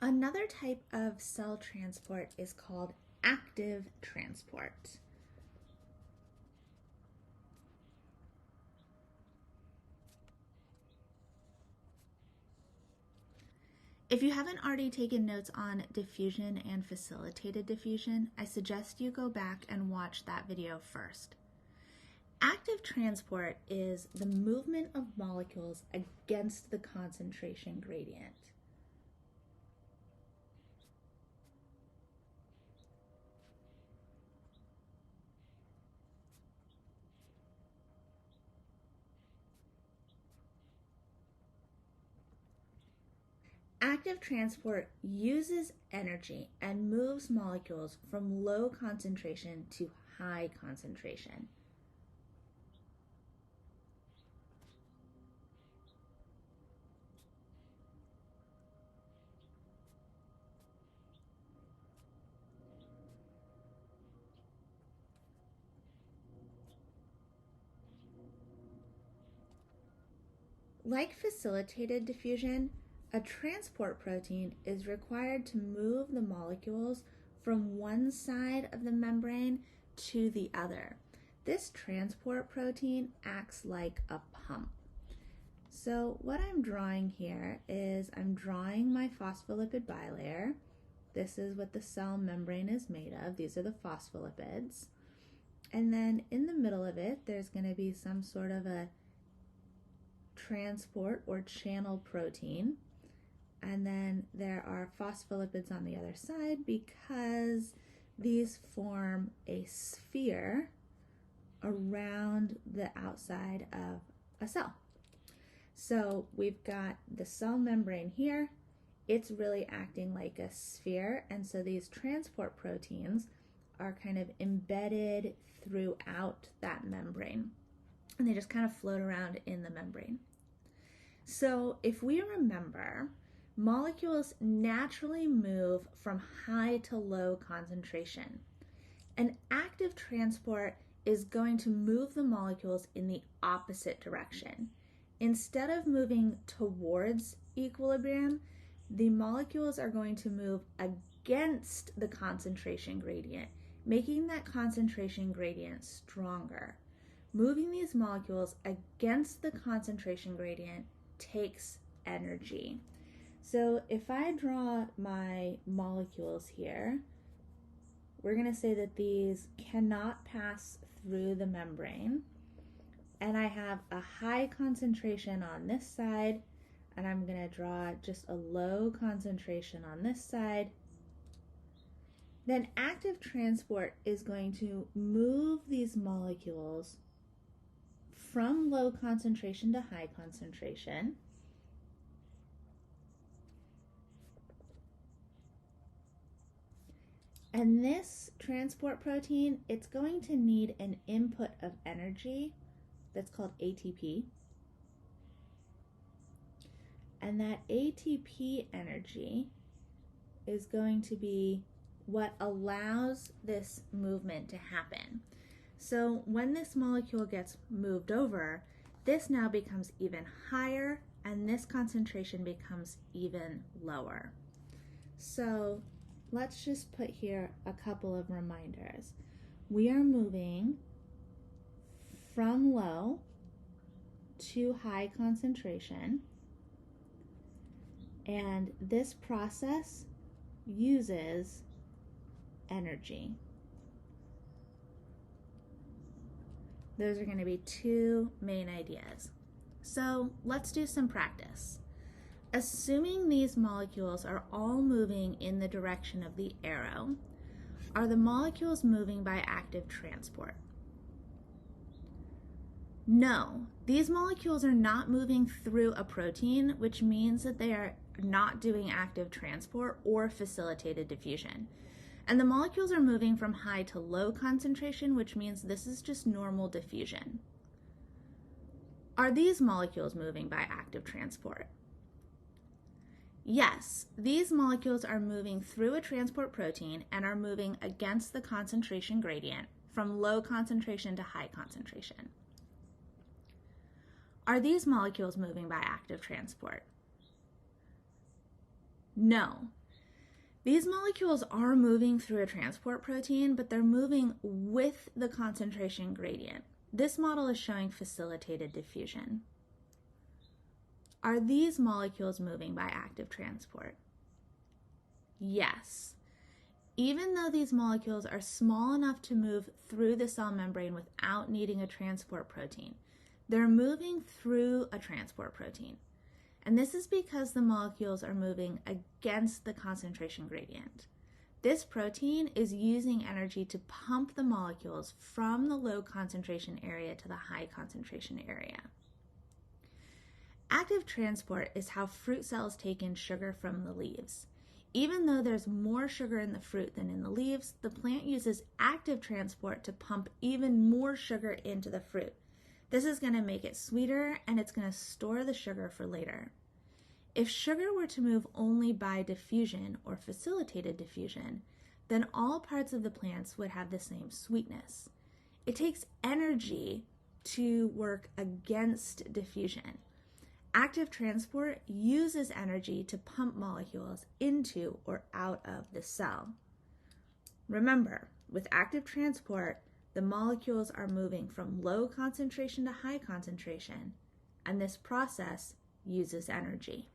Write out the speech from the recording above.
Another type of cell transport is called active transport. If you haven't already taken notes on diffusion and facilitated diffusion, I suggest you go back and watch that video first. Active transport is the movement of molecules against the concentration gradient. Active transport uses energy and moves molecules from low concentration to high concentration. Like facilitated diffusion, a transport protein is required to move the molecules from one side of the membrane to the other. This transport protein acts like a pump. So what I'm drawing here is I'm drawing my phospholipid bilayer. This is what the cell membrane is made of. These are the phospholipids. And then in the middle of it, there's going to be some sort of a transport or channel protein, and then there are phospholipids on the other side because these form a sphere around the outside of a cell. So we've got the cell membrane here. It's really acting like a sphere, and so these transport proteins are kind of embedded throughout that membrane, and they just kind of float around in the membrane. So if we remember, molecules naturally move from high to low concentration. An active transport is going to move the molecules in the opposite direction. Instead of moving towards equilibrium, the molecules are going to move against the concentration gradient, making that concentration gradient stronger. Moving these molecules against the concentration gradient takes energy. So if I draw my molecules here, we're going to say that these cannot pass through the membrane, and I have a high concentration on this side, and I'm going to draw just a low concentration on this side. Then active transport is going to move these molecules from low concentration to high concentration. And this transport protein, it's going to need an input of energy that's called ATP. And that ATP energy is going to be what allows this movement to happen. So when this molecule gets moved over, this now becomes even higher, and this concentration becomes even lower. So let's just put here a couple of reminders. We are moving from low to high concentration, and this process uses energy. Those are going to be two main ideas. So let's do some practice. Assuming these molecules are all moving in the direction of the arrow, are the molecules moving by active transport? No, these molecules are not moving through a protein, which means that they are not doing active transport or facilitated diffusion. And the molecules are moving from high to low concentration, which means this is just normal diffusion. Are these molecules moving by active transport? Yes, these molecules are moving through a transport protein and are moving against the concentration gradient from low concentration to high concentration. Are these molecules moving by active transport? No. These molecules are moving through a transport protein, but they're moving with the concentration gradient. This model is showing facilitated diffusion. Are these molecules moving by active transport? Yes. Even though these molecules are small enough to move through the cell membrane without needing a transport protein, they're moving through a transport protein. And this is because the molecules are moving against the concentration gradient. This protein is using energy to pump the molecules from the low concentration area to the high concentration area. Active transport is how fruit cells take in sugar from the leaves. Even though there's more sugar in the fruit than in the leaves, the plant uses active transport to pump even more sugar into the fruit. This is going to make it sweeter, and it's going to store the sugar for later. If sugar were to move only by diffusion or facilitated diffusion, then all parts of the plants would have the same sweetness. It takes energy to work against diffusion. Active transport uses energy to pump molecules into or out of the cell. Remember, with active transport, the molecules are moving from low concentration to high concentration, and this process uses energy.